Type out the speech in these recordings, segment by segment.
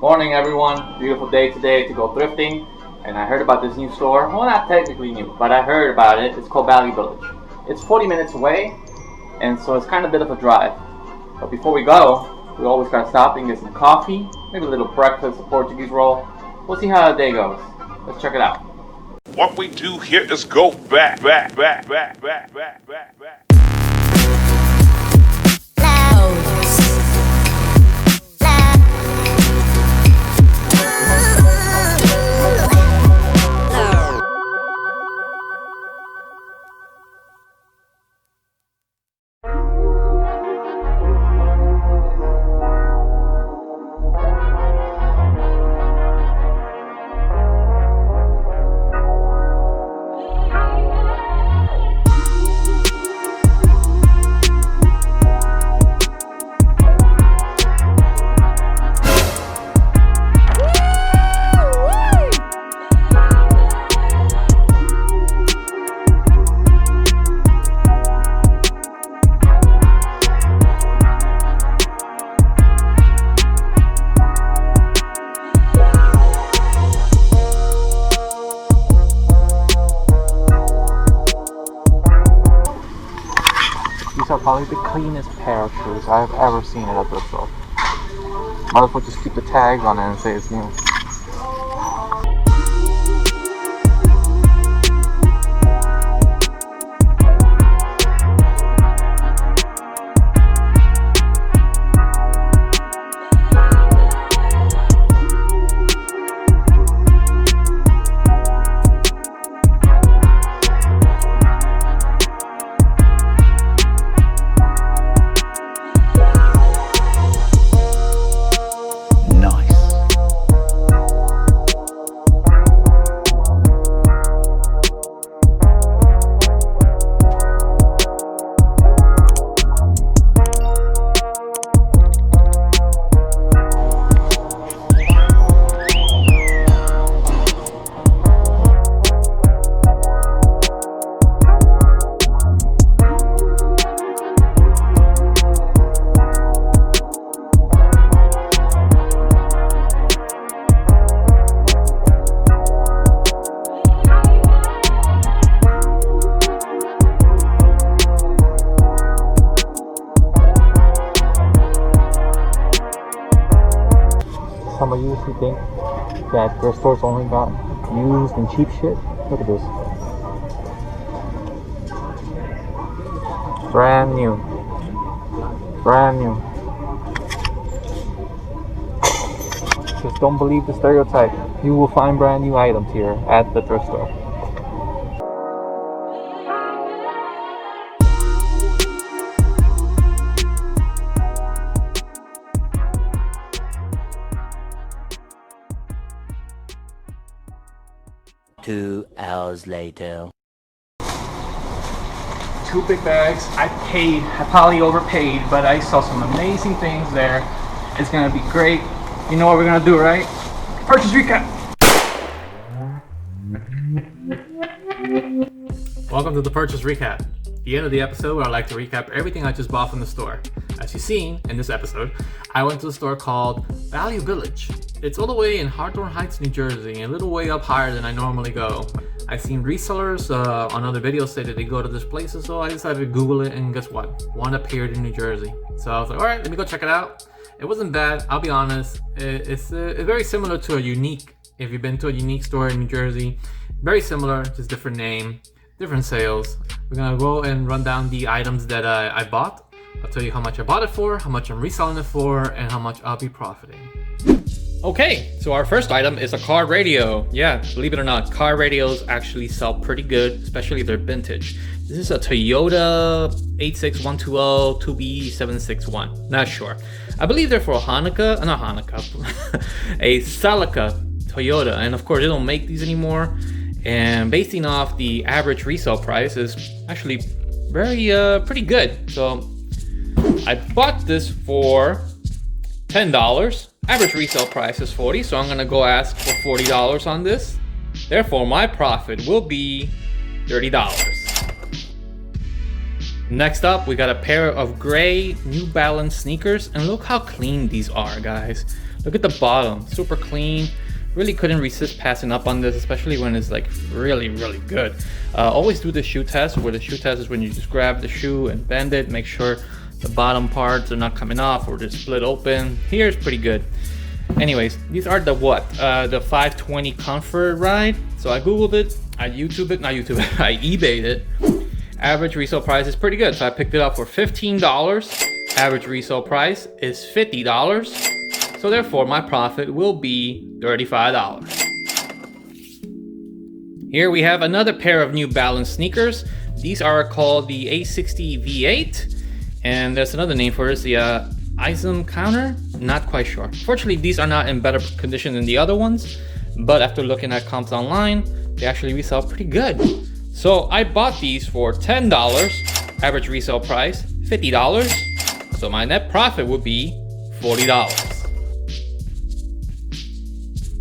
Morning everyone, beautiful day today to go thrifting, and I heard about this new store. Well, not technically new, but I heard about it. It's called Value Village. It's 40 minutes away, and so it's kind of a bit of a drive. But before we go, we always gotta stop and get some coffee, maybe a little breakfast, a Portuguese roll. We'll see how the day goes. Let's check it out. What we do here is go back. These are probably the cleanest pair of shoes I've ever seen at a thrift store. Might as well just keep the tags on it and say it's new. Some of you who think that their store's only got used and cheap shit, look at this. Brand new. Brand new. Just don't believe the stereotype. You will find brand new items here at the thrift store. Two hours later. Two big bags. I probably overpaid, but I saw some amazing things there. It's gonna be great. You know what we're gonna do, right? Purchase recap. Welcome to the purchase recap. The end of the episode where I like to recap everything I just bought from the store. As you've seen in this episode, I went to a store called Value Village. It's all the way in Hawthorne Heights, New Jersey, a little way up higher than I normally go. I've seen resellers on other videos say that they go to this place, so I decided to Google it, and guess what? One appeared in New Jersey. So I was like, alright, let me go check it out. It wasn't bad, I'll be honest. It's very similar to a Unique. If you've been to a Unique store in New Jersey, very similar, just different name, different sales. We're gonna go and run down the items that I bought. I'll tell you how much I bought it for, how much I'm reselling it for, and how much I'll be profiting. Okay, so our first item is a car radio. Yeah, believe it or not, car radios actually sell pretty good, especially if they're vintage. This is a Toyota 86120 2B761. Not sure. I believe they're for a Celica Toyota, and of course they don't make these anymore. And basing off the average resale price is actually very pretty good. So I bought this for $10. Average resale price is $40, so I'm gonna go ask for $40 on this. Therefore, my profit will be $30. Next up, we got a pair of gray New Balance sneakers, and look how clean these are, guys. Look at the bottom, super clean. Really couldn't resist passing up on this, especially when it's like really good. Always do the shoe test, where the shoe test is when you just grab the shoe and bend it, make sure the bottom parts are not coming off or they're split open. Here's pretty good. Anyways, these are the the 520 Comfort Ride. So I googled it, I eBayed it. Average resale price is pretty good, so I picked it up for $15. Average resale price is $50. So therefore, my profit will be $35. Here we have another pair of New Balance sneakers. These are called the A60 V8, and there's another name for this, the ISM counter. Not quite sure. Fortunately, these are not in better condition than the other ones, but after looking at comps online, they actually resell pretty good. So I bought these for $10, average resale price $50, so my net profit would be $40.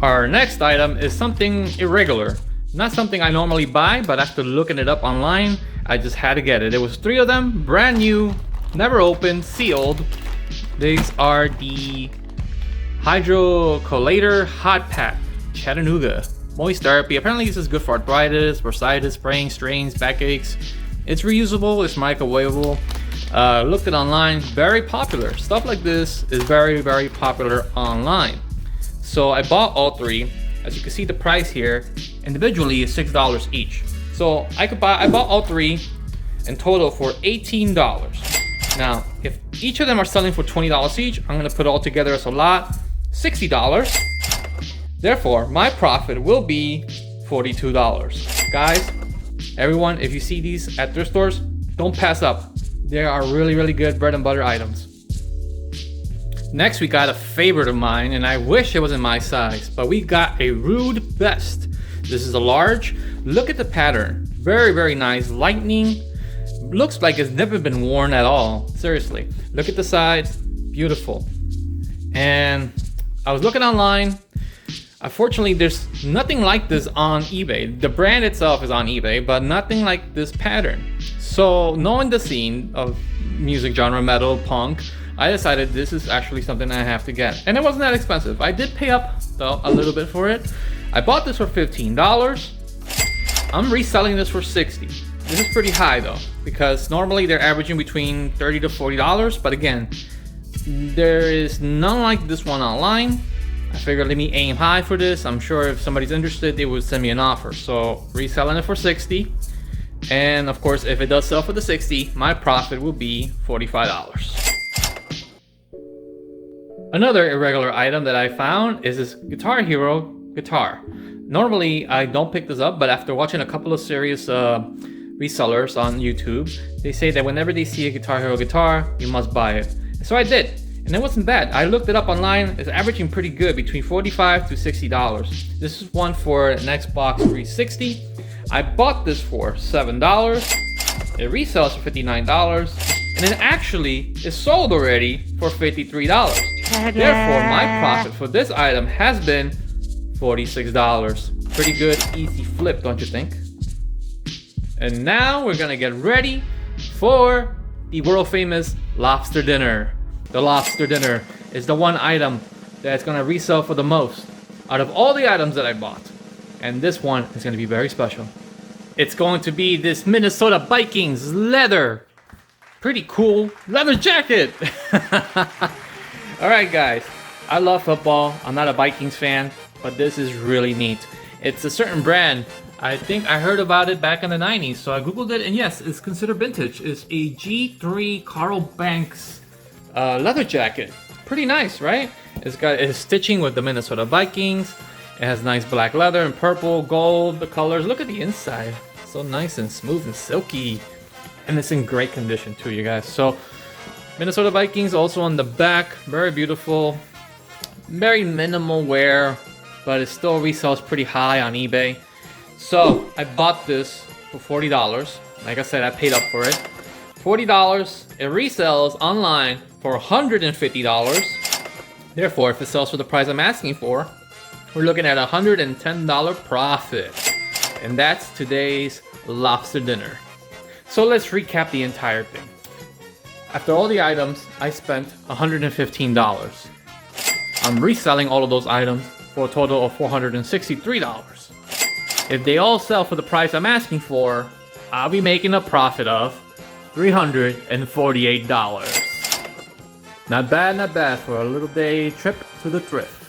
Our next item is something irregular. Not something I normally buy, but after looking it up online, I just had to get it. There was 3 of them, brand new, never opened, sealed. These are the Hydrocollator Hot Pack Chattanooga Moist Therapy. Apparently this is good for arthritis, bursitis, sprains, strains, backaches. It's reusable, it's microwavable. Looked it online, very popular. Stuff like this is very popular online. So I bought all 3. As you can see, the price here individually is $6 each. So I bought all 3 in total for $18. Now, if each of them are selling for $20 each, I'm gonna put all together as a lot, $60. Therefore, my profit will be $42. Guys, everyone, if you see these at thrift stores, don't pass up. They are really good bread and butter items. Next, we got a favorite of mine, and I wish it was in my size, but we got a Rude Best. This is a large. Look at the pattern. Very nice. Lightning. Looks like it's never been worn at all. Seriously. Look at the sides. Beautiful. And I was looking online. Unfortunately, there's nothing like this on eBay. The brand itself is on eBay, but nothing like this pattern. So knowing the scene of music genre, metal, punk, I decided this is actually something I have to get. And it wasn't that expensive. I did pay up though a little bit for it. I bought this for $15. I'm reselling this for $60. This is pretty high though, because normally they're averaging between $30 to $40. But again, there is none like this one online. I figured let me aim high for this. I'm sure if somebody's interested, they would send me an offer. So reselling it for $60. And of course, if it does sell for the $60, my profit will be $45. Another irregular item that I found is this Guitar Hero guitar. Normally, I don't pick this up, but after watching a couple of serious resellers on YouTube, they say that whenever they see a Guitar Hero guitar, you must buy it. So I did. And it wasn't bad. I looked it up online. It's averaging pretty good, between $45 to $60. This is one for an Xbox 360. I bought this for $7. It resells for $59. And it actually is sold already for $53. Therefore, my profit for this item has been $46. Pretty good, easy flip, don't you think? And now we're gonna get ready for the world famous lobster dinner. The lobster dinner is the one item that's gonna resell for the most out of all the items that I bought. And this one is gonna be very special. It's going to be this Minnesota Vikings leather. Pretty cool leather jacket. All right, guys, I love football. I'm not a Vikings fan, but this is really neat. It's a certain brand. I think I heard about it back in the 90s, so I googled it, and yes, it's considered vintage. It's a G3 Carl Banks leather jacket. Pretty nice, right? It's stitching with the Minnesota Vikings. It has nice black leather and purple, gold, the colors. Look at the inside. So nice and smooth and silky. And it's in great condition too, you guys. So Minnesota Vikings also on the back. Very beautiful. Very minimal wear, but it still resells pretty high on eBay. So I bought this for $40. Like I said, I paid up for it. $40. It resells online for $150. Therefore, if it sells for the price I'm asking for, we're looking at a $110 profit. And that's today's lobster dinner. So So let's recap the entire thing. After all the items, I spent $115. I'm reselling all of those items for a total of $463. If they all sell for the price I'm asking for, I'll be making a profit of $348. Not bad for a little day trip to the thrift.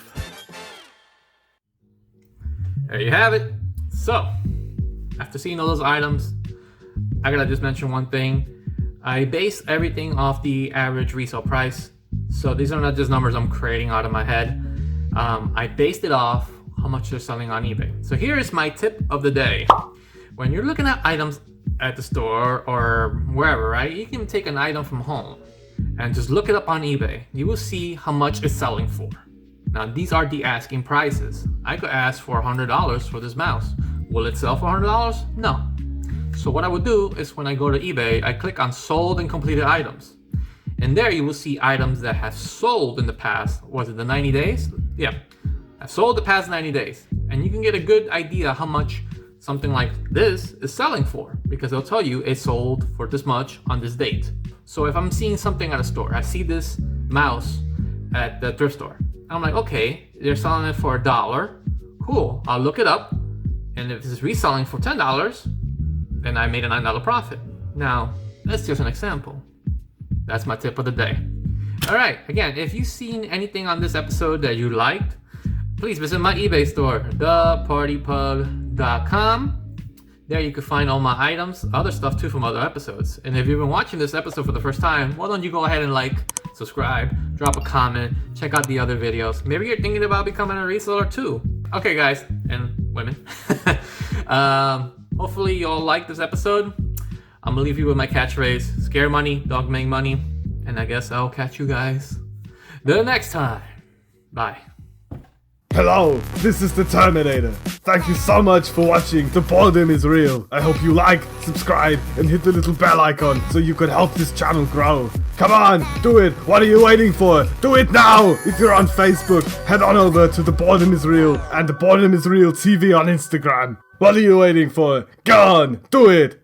There you have it. So, after seeing all those items, I gotta just mention one thing. I base everything off the average resale price. So these are not just numbers I'm creating out of my head. I based it off how much they're selling on eBay. So here is my tip of the day. When you're looking at items at the store or wherever, right? You can take an item from home and just look it up on eBay. You will see how much it's selling for. Now these are the asking prices. I could ask for $100 for this mouse. Will it sell for $100? No. So what I would do is when I go to eBay, I click on sold and completed items. And there you will see items that have sold in the past, was it the 90 days? Yeah, I've sold the past 90 days. And you can get a good idea how much something like this is selling for, because they'll tell you it sold for this much on this date. So if I'm seeing something at a store, I see this mouse at the thrift store. I'm like, okay, they're selling it for $1. Cool, I'll look it up. And if it's reselling for $10, then I made a $9 profit. Now, that's just an example. That's my tip of the day. All right, again, if you've seen anything on this episode that you liked, please visit my eBay store, thepartypug.com. There you can find all my items, other stuff too from other episodes. And if you've been watching this episode for the first time, why don't you go ahead and like, subscribe, drop a comment, check out the other videos. Maybe you're thinking about becoming a reseller too. Okay, guys, and women. Hopefully you all like this episode. I'm gonna leave you with my catchphrase, scare money, dog make money. And I guess I'll catch you guys the next time. Bye. Hello, this is the Terminator. Thank you so much for watching. The boredom is real. I hope you like, subscribe, and hit the little bell icon so you can help this channel grow. Come on, do it. What are you waiting for? Do it now. If you're on Facebook, head on over to The Boredom is Real and The Boredom is Real TV on Instagram. What are you waiting for? Go on, do it.